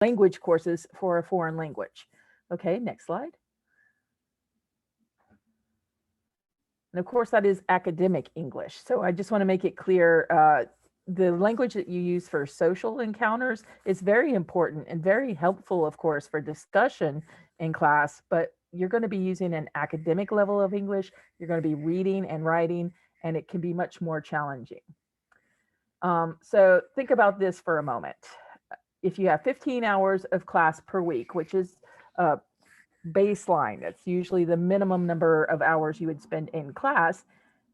language courses for a foreign language. Okay, next slide. And of course, that is academic English. So I just want to make it clear, the language that you use for social encounters is very important and very helpful, of course, for discussion in class, but you're going to be using an academic level of English. You're going to be reading and writing, and it can be much more challenging. So think about this for a moment. If you have 15 hours of class per week, which is baseline, that's usually the minimum number of hours you would spend in class,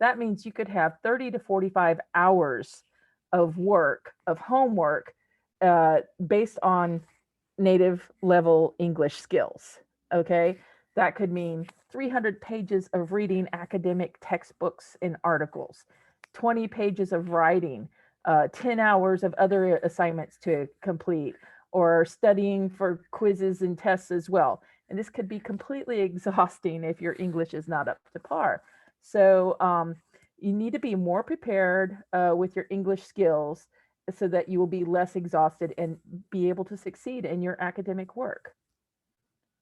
that means you could have 30 to 45 hours of work, of homework, based on native level English skills. Okay, that could mean 300 pages of reading academic textbooks and articles, 20 pages of writing, 10 hours of other assignments to complete, or studying for quizzes and tests as well. And this could be completely exhausting if your English is not up to par. So you need to be more prepared with your English skills so that you will be less exhausted and be able to succeed in your academic work.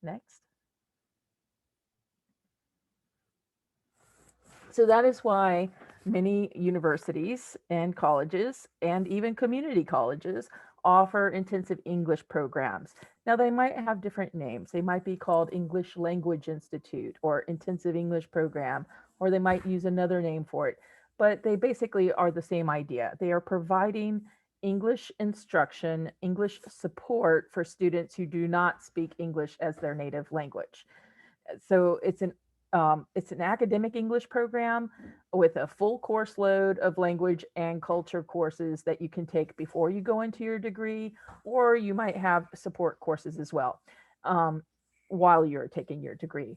Next. So that is why many universities and colleges and even community colleges offer intensive English programs. Now, they might have different names. They might be called English Language Institute or Intensive English Program, or they might use another name for it. But they basically are the same idea. They are providing English instruction, English support for students who do not speak English as their native language. So it's an academic English program with a full course load of language and culture courses that you can take before you go into your degree, or you might have support courses as well while you're taking your degree.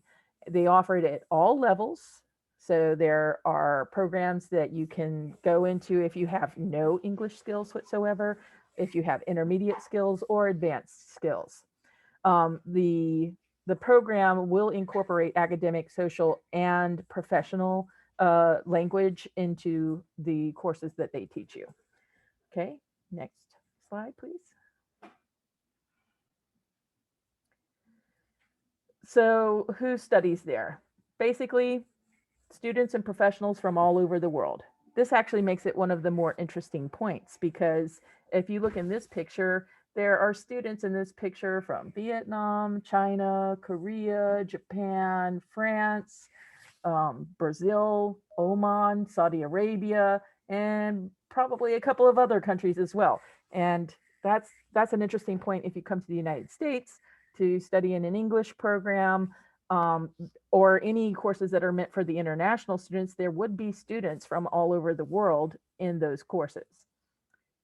They offer it at all levels. So there are programs that you can go into if you have no English skills whatsoever, if you have intermediate skills or advanced skills. The program will incorporate academic, social, and professional language into the courses that they teach you. Okay, next slide, please. So who studies there? Basically, students and professionals from all over the world. This actually makes it one of the more interesting points, because if you look in this picture, there are students in this picture from Vietnam, China, Korea, Japan, France, Brazil, Oman, Saudi Arabia, and probably a couple of other countries as well. And that's an interesting point if you come to the United States to study in an English program, or any courses that are meant for the international students. There would be students from all over the world in those courses.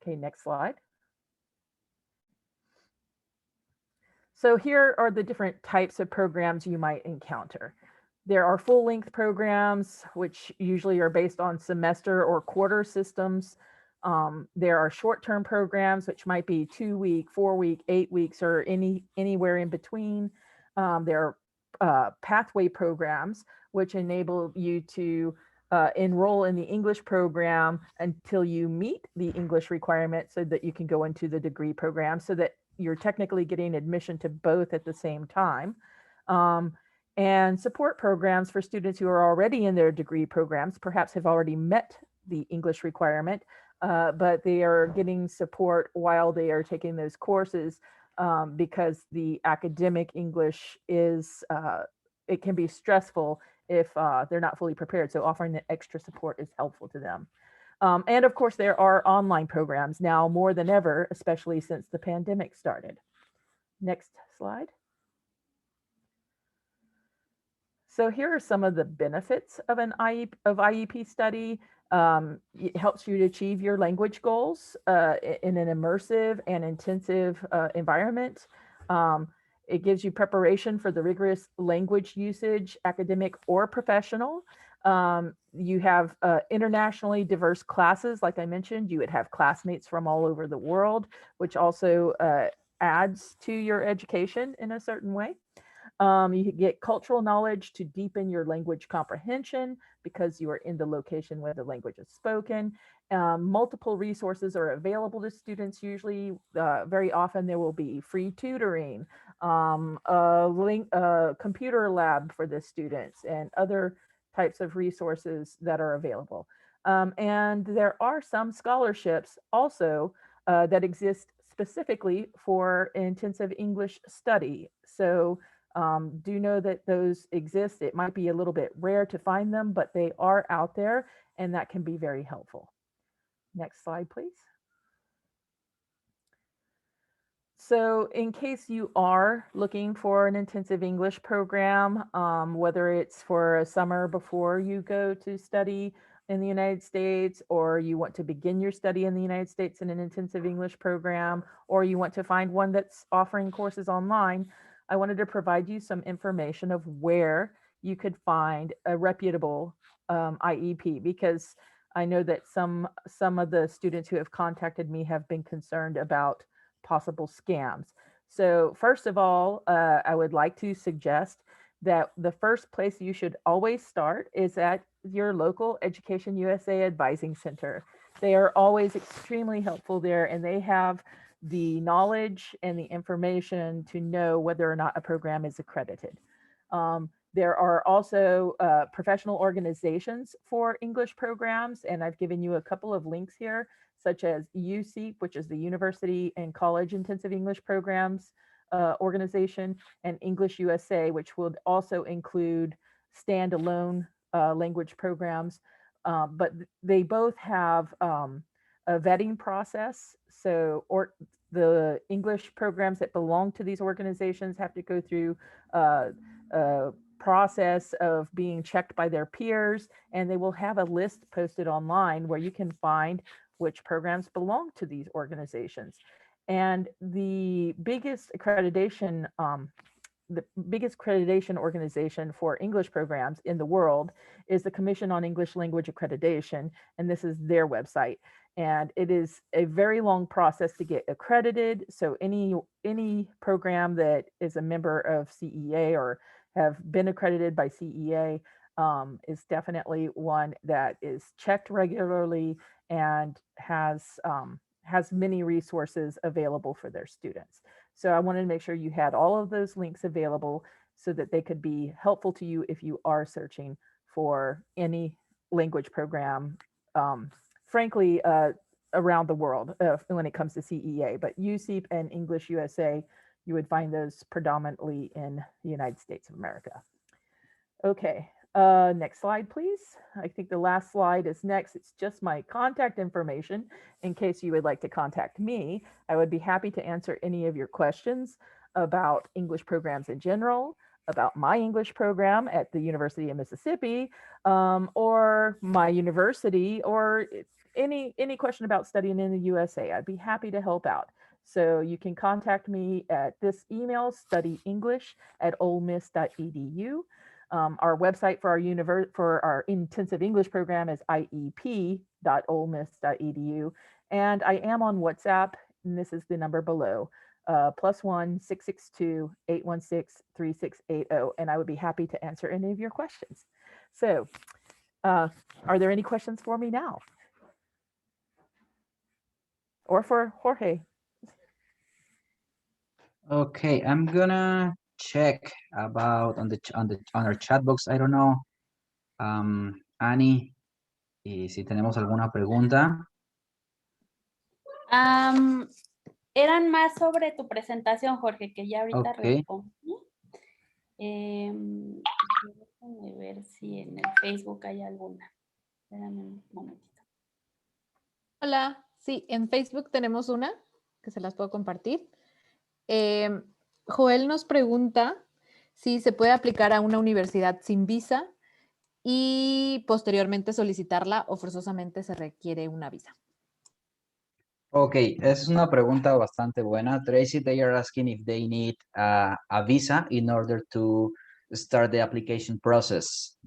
Okay, next slide. So here are the different types of programs you might encounter. There are full-length programs, which usually are based on semester or quarter systems. There are short-term programs, which might be 2-week, 4-week, 8 weeks, or anywhere in between. There are pathway programs, which enable you to enroll in the English program until you meet the English requirement so that you can go into the degree program, so that you're technically getting admission to both at the same time. And support programs for students who are already in their degree programs, perhaps have already met the English requirement, but they are getting support while they are taking those courses, because the academic English is, it can be stressful if they're not fully prepared. So offering the extra support is helpful to them. And of course, there are online programs now more than ever, especially since the pandemic started. Next slide. So here are some of the benefits of an IEP study. It helps you to achieve your language goals in an immersive and intensive environment. It gives you preparation for the rigorous language usage, academic or professional. You have internationally diverse classes. Like I mentioned, you would have classmates from all over the world, which also adds to your education in a certain way. You get cultural knowledge to deepen your language comprehension because you are in the location where the language is spoken. Multiple resources are available to students. Usually, very often there will be free tutoring, a computer lab for the students, and other types of resources that are available. And there are some scholarships also that exist specifically for intensive English study. So do know that those exist. It might be a little bit rare to find them, but they are out there, and that can be very helpful. Next slide, please. So in case you are looking for an intensive English program, whether it's for a summer before you go to study in the United States, or you want to begin your study in the United States in an intensive English program, or you want to find one that's offering courses online, I wanted to provide you some information of where you could find a reputable IEP, because I know that some of the students who have contacted me have been concerned about possible scams. So first of all, I would like to suggest that the first place you should always start is at your local Education USA Advising Center. They are always extremely helpful there, and they have the knowledge and the information to know whether or not a program is accredited. There are also professional organizations for English programs, and I've given you a couple of links here, such as USEEP, which is the University and College Intensive English Programs organization, and English USA, which would also include standalone language programs. But they both have a vetting process. So, or the English programs that belong to these organizations have to go through a process of being checked by their peers, and they will have a list posted online where you can find which programs belong to these organizations. And the biggest accreditation organization for English programs in the world is the Commission on English Language Accreditation, and this is their website. And it is a very long process to get accredited. So any program that is a member of CEA or have been accredited by CEA is definitely one that is checked regularly and has many resources available for their students. So I wanted to make sure you had all of those links available so that they could be helpful to you if you are searching for any language program, frankly, around the world when it comes to CEA. But USEEP and English USA, you would find those predominantly in the United States of America. Okay, next slide, please. I think the last slide is next. It's just my contact information in case you would like to contact me. I would be happy to answer any of your questions about English programs in general, about my English program at the University of Mississippi, or my university, or any question about studying in the USA. I'd be happy to help out. So you can contact me at this email, studyenglish@olemiss.edu. Our website for our intensive English program is iep.olemiss.edu. And I am on WhatsApp, and this is the number below, +1 662 816 3680. And I would be happy to answer any of your questions. So are there any questions for me now? Or for Jorge? Okay, I'm gonna check about on our chat box. I don't know, Annie, y si tenemos alguna pregunta. Eran más sobre tu presentación, Jorge, que ya ahorita Okay. respondí. Déjame ver si en el Facebook hay alguna. Espérame un momentito. Hola, sí, en Facebook tenemos una que se las puedo compartir. Joel nos pregunta si se puede aplicar a una universidad sin visa y posteriormente solicitarla o forzosamente se requiere una visa. Ok, esa es una pregunta bastante buena. Tracy, they are asking if they need a visa in order to start the application process,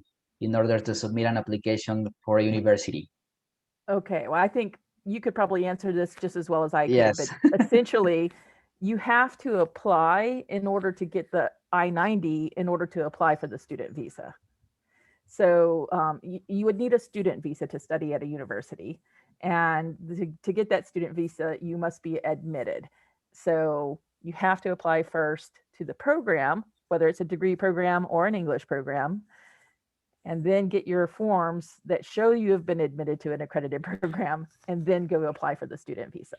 in order to submit an application for a university. Okay, well, I think you could probably answer this just as well as I could, Yes. but essentially you have to apply in order to get the I-90 in order to apply for the student visa. So you would need a student visa to study at a university. And to get that student visa, you must be admitted. So you have to apply first to the program, whether it's a degree program or an English program, and then get your forms that show you have been admitted to an accredited program, and then go apply for the student visa.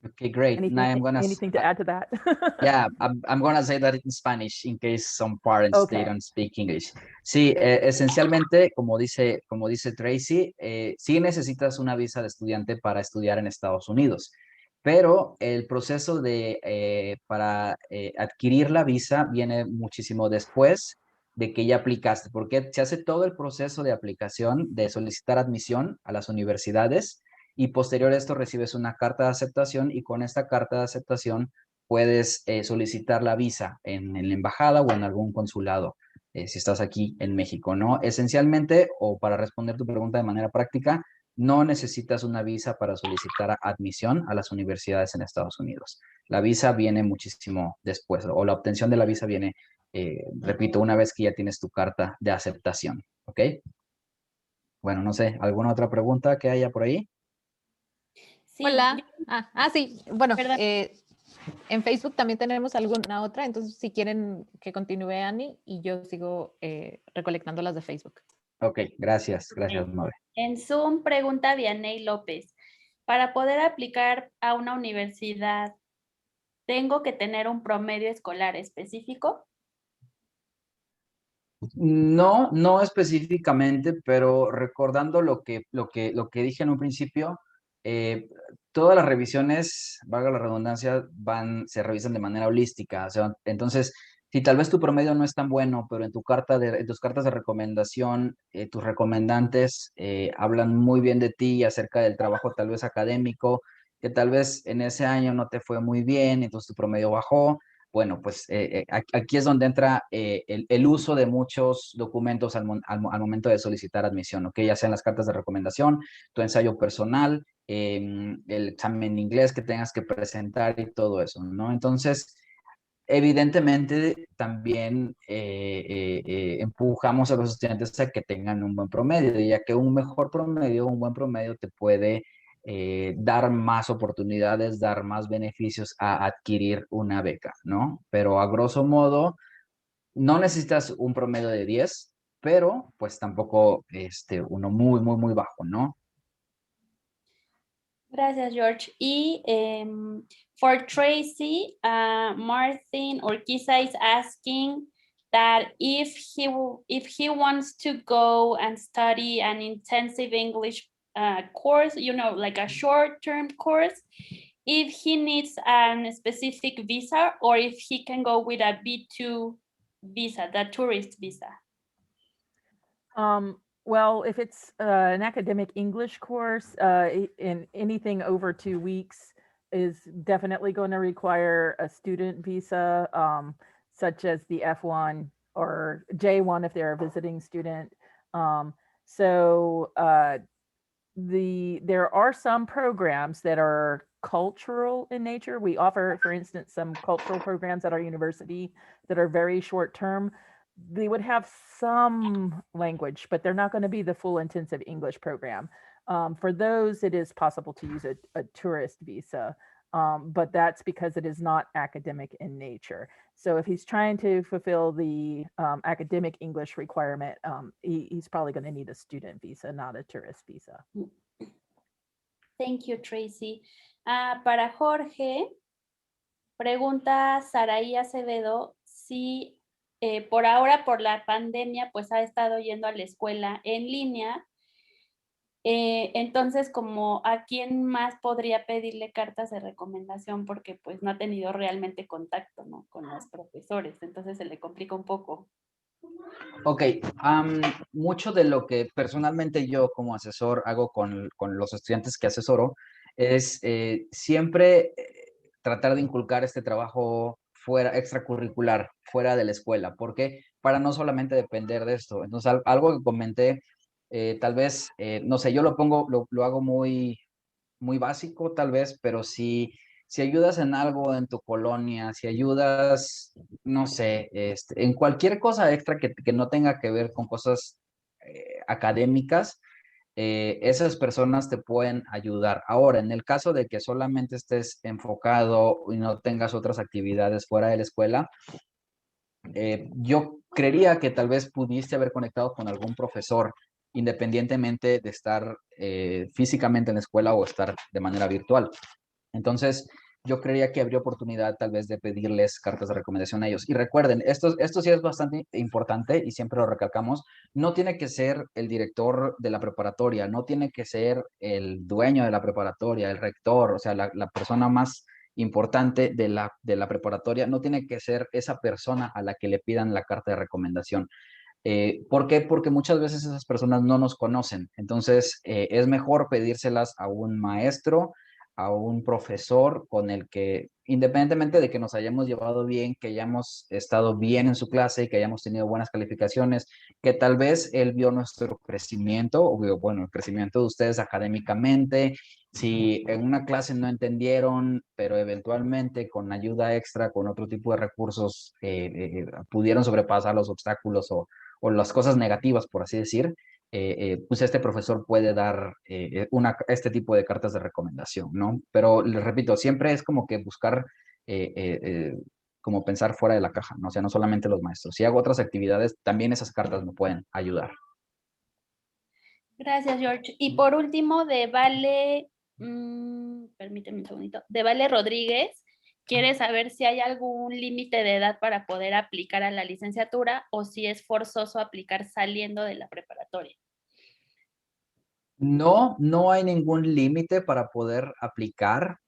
Okay, great. Now I'm gonna anything to add to that? Yeah, I'm gonna say that in Spanish in case some parents they Okay. don't speak English. Sí, esencialmente, como dice Tracy, sí necesitas una visa de estudiante para estudiar en Estados Unidos, pero el proceso para adquirir la visa viene muchísimo después de que ya aplicaste, porque se hace todo el proceso de aplicación, de solicitar admisión a las universidades, y posterior a esto recibes una carta de aceptación, y con esta carta de aceptación puedes solicitar la visa en la embajada o en algún consulado, si estás aquí en México, ¿no? Esencialmente, o para responder tu pregunta de manera práctica, no necesitas una visa para solicitar admisión a las universidades en Estados Unidos. La visa viene muchísimo después, o la obtención de la visa viene, repito, una vez que ya tienes tu carta de aceptación, ¿ok? Bueno, no sé, ¿alguna otra pregunta que haya por ahí? Sí, Hola. Sí, bueno, Perdón. en Facebook también tenemos alguna otra, entonces si quieren que continúe Ani y yo sigo recolectando las de Facebook. Ok, gracias, Maure. En Zoom pregunta Vianey López, para poder aplicar a una universidad, ¿tengo que tener un promedio escolar específico? No, no específicamente, pero recordando lo que dije en un principio, todas las revisiones, valga la redundancia, se revisan de manera holística. O sea, entonces, si tal vez tu promedio no es tan bueno, pero en tus cartas de recomendación, tus recomendantes hablan muy bien de ti acerca del trabajo tal vez académico, que tal vez en ese año no te fue muy bien, entonces tu promedio bajó. Bueno, pues aquí es donde entra el uso de muchos documentos al momento de solicitar admisión, ¿ok? Ya sean las cartas de recomendación, tu ensayo personal, el examen de inglés que tengas que presentar y todo eso, ¿no? Entonces, evidentemente, también empujamos a los estudiantes a que tengan un buen promedio, ya que un buen promedio te puede dar más oportunidades, dar más beneficios a adquirir una beca, ¿no? Pero a grosso modo, no necesitas un promedio de 10, pero pues tampoco uno muy, muy, muy bajo, ¿no? Gracias, George. Y for Tracy, Martin Urquiza is asking that if he wants to go and study an intensive English course, you know, like a short-term course, if he needs a specific visa or if he can go with a B2 visa, the tourist visa. Well, if it's an academic English course, in anything over 2 weeks is definitely going to require a student visa, such as the F1 or J1 if they're a visiting student. There are some programs that are cultural in nature. We offer, for instance, some cultural programs at our university that are very short term. They would have some language, but they're not going to be the full intensive English program. For those, it is possible to use a tourist visa, but that's because it is not academic in nature. So if he's trying to fulfill the academic English requirement, he's probably going to need a student visa, not a tourist visa. Thank you, Tracy. Para Jorge, pregunta Saraí Acevedo si por ahora, por la pandemia, pues ha estado yendo a la escuela en línea. Entonces, como a quién más podría pedirle cartas de recomendación porque pues no ha tenido realmente contacto, ¿no?, con los profesores, entonces se le complica un poco. Ok, mucho de lo que personalmente yo como asesor hago con los estudiantes que asesoro es siempre tratar de inculcar este trabajo extracurricular, fuera de la escuela, porque para no solamente depender de esto. Entonces, algo que comenté, tal vez, no sé, yo lo hago muy, muy básico tal vez, pero si ayudas en algo en tu colonia, si ayudas no sé, en cualquier cosa extra que no tenga que ver con cosas académicas, esas personas te pueden ayudar. Ahora, en el caso de que solamente estés enfocado y no tengas otras actividades fuera de la escuela, yo creería que tal vez pudiste haber conectado con algún profesor, independientemente de estar físicamente en la escuela o estar de manera virtual. Entonces, yo creería que habría oportunidad tal vez de pedirles cartas de recomendación a ellos. Y recuerden, esto sí es bastante importante y siempre lo recalcamos, no tiene que ser el director de la preparatoria, no tiene que ser el dueño de la preparatoria, el rector, o sea, la persona más importante de la preparatoria, no tiene que ser esa persona a la que le pidan la carta de recomendación. ¿Por qué? Porque muchas veces esas personas no nos conocen. Entonces, es mejor pedírselas a un maestro, a un profesor con el que, independientemente de que nos hayamos llevado bien, que hayamos estado bien en su clase, que hayamos tenido buenas calificaciones, que tal vez él vio nuestro crecimiento, o vio, bueno, el crecimiento de ustedes académicamente. Si en una clase no entendieron, pero eventualmente con ayuda extra, con otro tipo de recursos, pudieron sobrepasar los obstáculos o las cosas negativas, por así decir, pues este profesor puede dar este tipo de cartas de recomendación, ¿no? Pero les repito, siempre es como que buscar, como pensar fuera de la caja, ¿no? O sea, no solamente los maestros. Si hago otras actividades, también esas cartas me pueden ayudar. Gracias, George. Y por último, de Vale, permíteme un segundito, de Vale Rodríguez, quiere saber si hay algún límite de edad para poder aplicar a la licenciatura o si es forzoso aplicar saliendo de la preparatoria. No, no hay ningún límite para poder aplicar.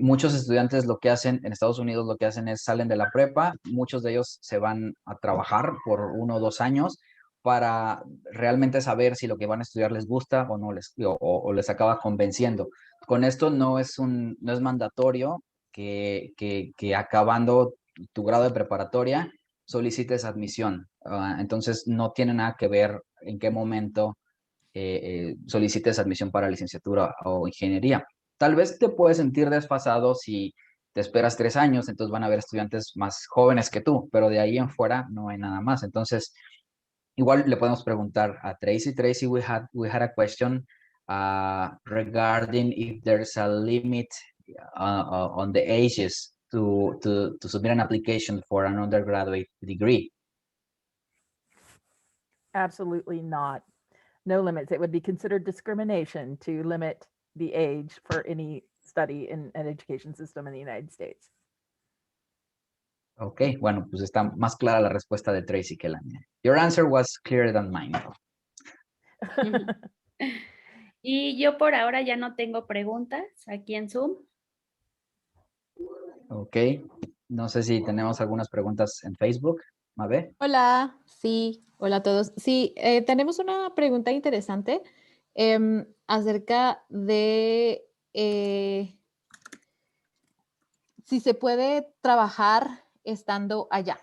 Muchos estudiantes lo que hacen en Estados Unidos, lo que hacen es salen de la prepa, muchos de ellos se van a trabajar por 1 o 2 años para realmente saber si lo que van a estudiar les gusta o no o les acaba convenciendo. Con esto no es mandatorio que acabando tu grado de preparatoria solicites admisión. Entonces, no tiene nada que ver en qué momento solicites admisión para licenciatura o ingeniería. Tal vez te puedes sentir desfasado si te esperas 3 años, entonces van a haber estudiantes más jóvenes que tú, pero de ahí en fuera no hay nada más. Entonces, igual le podemos preguntar a Tracy. Tracy, we had a question regarding if there's a limit on the ages to submit an application for an undergraduate degree. Absolutely not. No limits. It would be considered discrimination to limit the age for any study in an education system in the United States. Ok, bueno, pues está más clara la respuesta de Tracy que la mía. Your answer was clearer than mine. Y yo por ahora ya no tengo preguntas aquí en Zoom. Ok, no sé si tenemos algunas preguntas en Facebook. Mabe. Hola, sí, hola a todos. Sí, tenemos una pregunta interesante acerca de si se puede trabajar estando allá.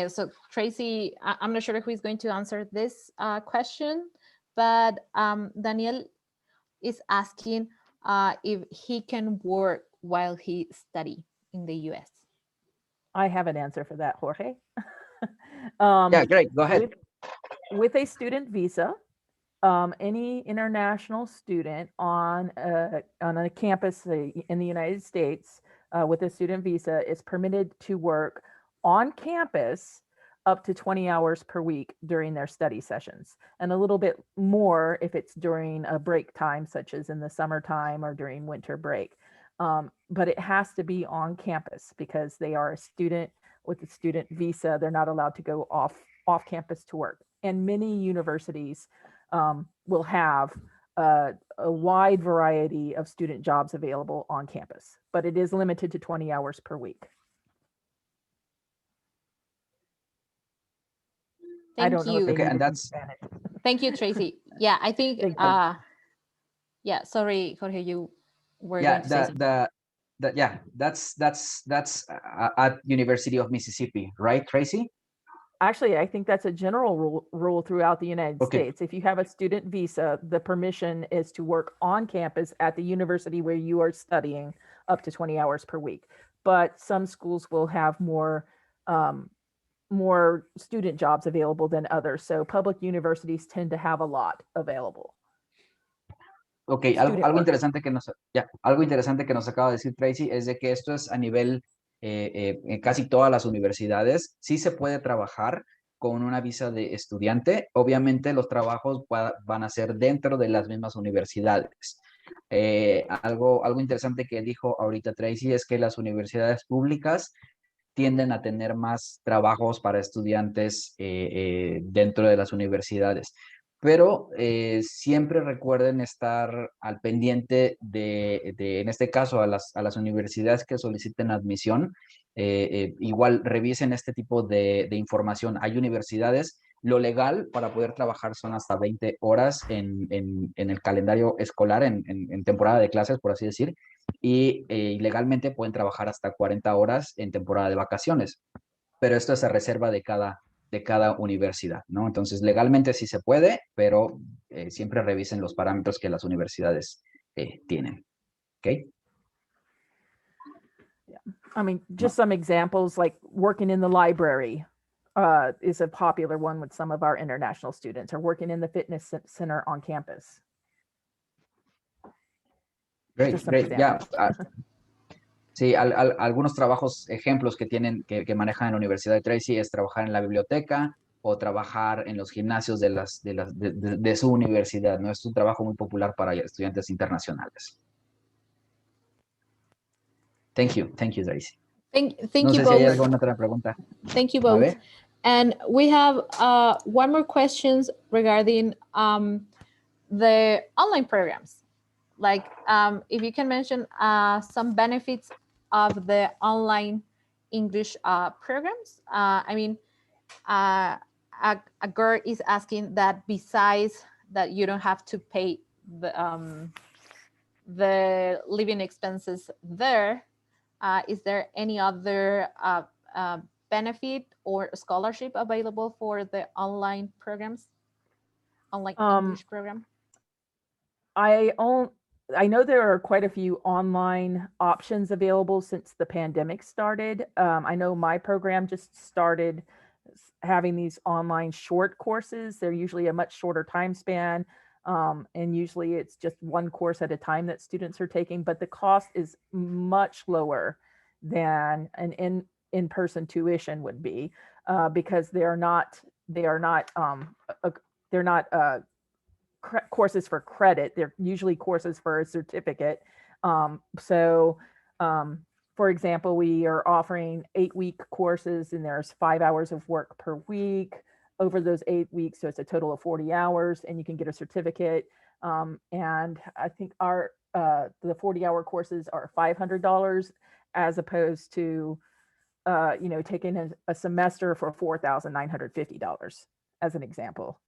So Tracy, I'm not sure who is going to answer this question, but Daniel is asking if he can work while he study in the US. I have an answer for that, Jorge. Yeah, great. Go ahead. With a student visa, any international student on a campus in the United States with a student visa is permitted to work on campus up to 20 hours per week during their study sessions, and a little bit more if it's during a break time, such as in the summertime or during winter break. But it has to be on campus because they are a student with a student visa. They're not allowed to go off campus to work. And many universities will have a wide variety of student jobs available on campus, but it is limited to 20 hours per week. Thank you. Okay, and that's Thank you, Tracy. Yeah, I think yeah, sorry, Jorge, you were going to say something. That's at University of Mississippi, right, Tracy? Actually, I think that's a general rule throughout the United Okay. States. If you have a student visa, the permission is to work on campus at the university where you are studying up to 20 hours per week. but some schools will have more student jobs available than others. So public universities tend to have a lot available. Ok, Student algo work. interesante que algo interesante que nos acaba de decir Tracy es de que esto es a nivel en casi todas las universidades. Sí se puede trabajar con una visa de estudiante. Obviamente los trabajos van a ser dentro de las mismas universidades. Algo interesante que dijo ahorita Tracy es que las universidades públicas tienden a tener más trabajos para estudiantes dentro de las universidades. Pero siempre recuerden estar al pendiente en este caso, a las universidades que soliciten admisión. Igual revisen este tipo de información. Hay universidades, lo legal para poder trabajar son hasta 20 horas en el calendario escolar, en temporada de clases, por así decir, y legalmente pueden trabajar hasta 40 horas en temporada de vacaciones, pero esto es a reserva de cada universidad, ¿no? Entonces, legalmente sí se puede, pero siempre revisen los parámetros que las universidades tienen, ¿ok? I mean, just some examples, like working in the library is a popular one with some of our international students, or working in the fitness center on campus. Great, Just some great, yeah. examples. Sí, algunos trabajos, ejemplos que tienen, que manejan en la Universidad de Tracy es trabajar en la biblioteca o trabajar en los gimnasios de su universidad, ¿no? Es un trabajo muy popular para estudiantes internacionales. Thank you, Tracy. Thank No you sé si hay both. alguna otra pregunta. Thank you both. ¿Vale? And we have one more questions regarding the online programs. Like if you can mention some benefits of the online English programs. I mean, a girl is asking that besides that you don't have to pay the living expenses there, is there any other benefit or scholarship available for the online programs, online English program? I know there are quite a few online options available since the pandemic started. I know my program just started having these online short courses. They're usually a much shorter time span. And usually it's just one course at a time that students are taking, but the cost is much lower than an in-person tuition would be, because they're not courses for credit. They're usually courses for a certificate. For example, we are offering 8-week courses, and there's 5 hours of work per week over those 8 weeks. So it's a total of 40 hours, and you can get a certificate. And I think the 40-hour courses are $500 as opposed to, taking a semester for $4,950 as an example.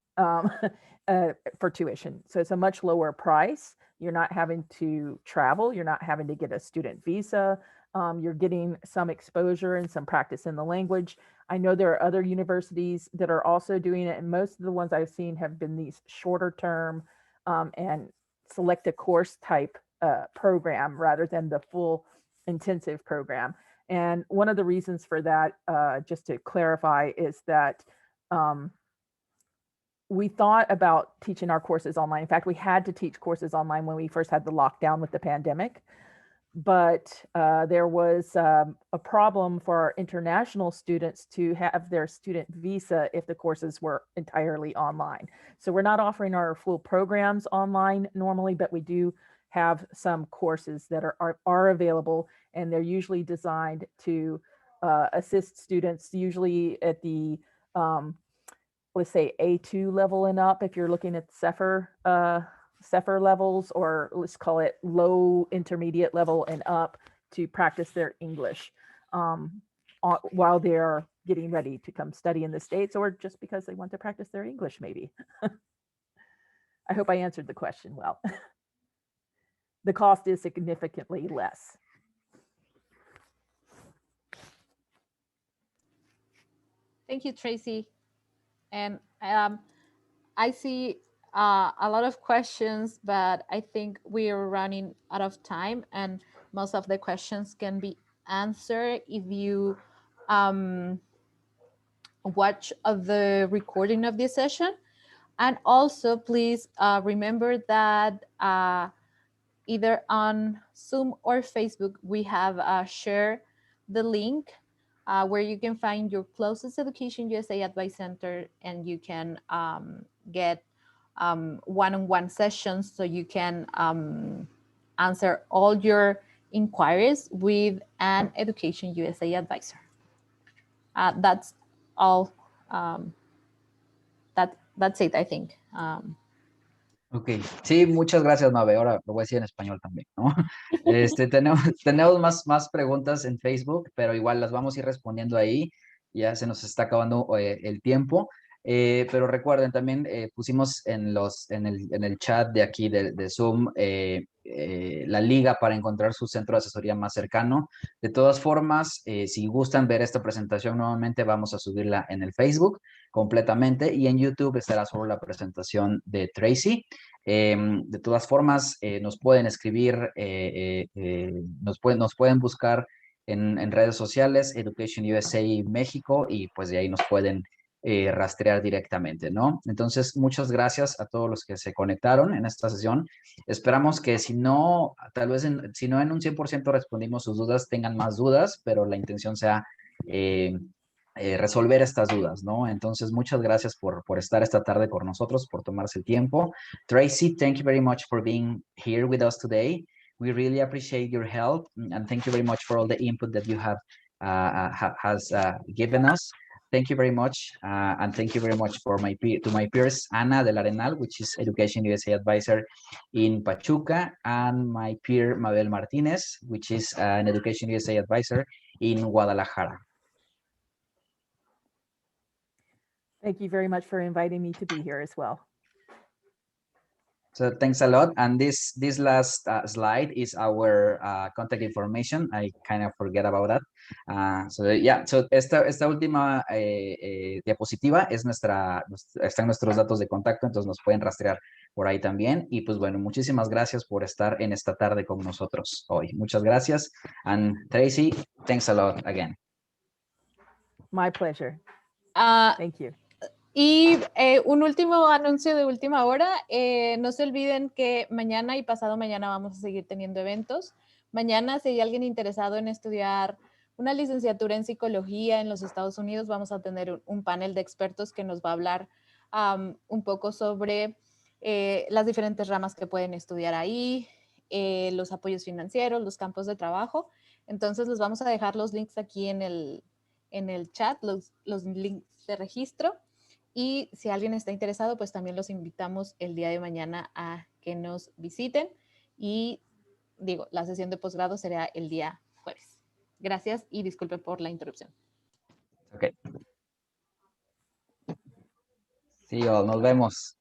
For tuition. So it's a much lower price. You're not having to travel. You're not having to get a student visa. You're getting some exposure and some practice in the language. I know there are other universities that are also doing it, and most of the ones I've seen have been these shorter term and select a course type program rather than the full intensive program. And one of the reasons for that, just to clarify, is that we thought about teaching our courses online. In fact, we had to teach courses online when we first had the lockdown with the pandemic. But there was a problem for our international students to have their student visa if the courses were entirely online. So we're not offering our full programs online normally, but we do have some courses that are available, and they're usually designed to assist students, usually at the let's say A2 level and up, if you're looking at CEFR levels, or let's call it low intermediate level and up, to practice their English while they're getting ready to come study in the States, or just because they want to practice their English maybe. I hope I answered the question well. The cost is significantly less. Thank you, Tracy. And I see a lot of questions, but I think we are running out of time, and most of the questions can be answer if you watch the recording of this session. And also, please remember that either on Zoom or Facebook, we have shared the link where you can find your closest Education USA Advice Center, and you can get one-on-one sessions so you can answer all your inquiries with an Education USA advisor. That's all. That's it, I think. Ok, sí, muchas gracias, Mabe. Ahora lo voy a decir en español también, ¿no? Tenemos más preguntas en Facebook, pero igual las vamos a ir respondiendo ahí. Ya se nos está acabando el tiempo. Pero recuerden, también pusimos en el chat de aquí de Zoom la liga para encontrar su centro de asesoría más cercano. De todas formas, si gustan ver esta presentación nuevamente, vamos a subirla en el Facebook completamente, y en YouTube estará solo la presentación de Tracy. De todas formas, nos pueden escribir, nos pueden buscar en redes sociales, Education USA México, y pues de ahí nos pueden rastrear directamente, ¿no? Entonces, muchas gracias a todos los que se conectaron en esta sesión. Esperamos que si no, tal vez si no en un 100% respondimos sus dudas, tengan más dudas, pero la intención sea resolver estas dudas, ¿no? Entonces, muchas gracias por estar esta tarde con nosotros, por tomarse el tiempo. Tracy, thank you very much for being here with us today. We really appreciate your help, and thank you very much for all the input that you have given us. Thank you very much, and thank you very much to my peers, Ana del Arenal, which is Education USA Advisor in Pachuca, and my peer, Mabel Martinez, which is an Education USA Advisor in Guadalajara. Thank you very much for inviting me to be here as well. So thanks a lot. And this last slide is our contact information. I kind of forget about that. So yeah, so esta última diapositiva están nuestros datos de contacto, entonces nos pueden rastrear por ahí también. Y pues bueno, muchísimas gracias por estar en esta tarde con nosotros hoy. Muchas gracias. And Tracy, thanks a lot again. My pleasure. Thank you. Y un último anuncio de última hora, no se olviden que mañana y pasado mañana vamos a seguir teniendo eventos. Mañana, si hay alguien interesado en estudiar una licenciatura en psicología en los Estados Unidos, vamos a tener un panel de expertos que nos va a hablar un poco sobre las diferentes ramas que pueden estudiar ahí, los apoyos financieros, los campos de trabajo. Entonces, les vamos a dejar los links aquí en el chat, los links de registro. Y si alguien está interesado, pues también los invitamos el día de mañana a que nos visiten. Y digo, la sesión de posgrado será el día jueves. Gracias y disculpe por la interrupción. Ok. Sí, nos vemos.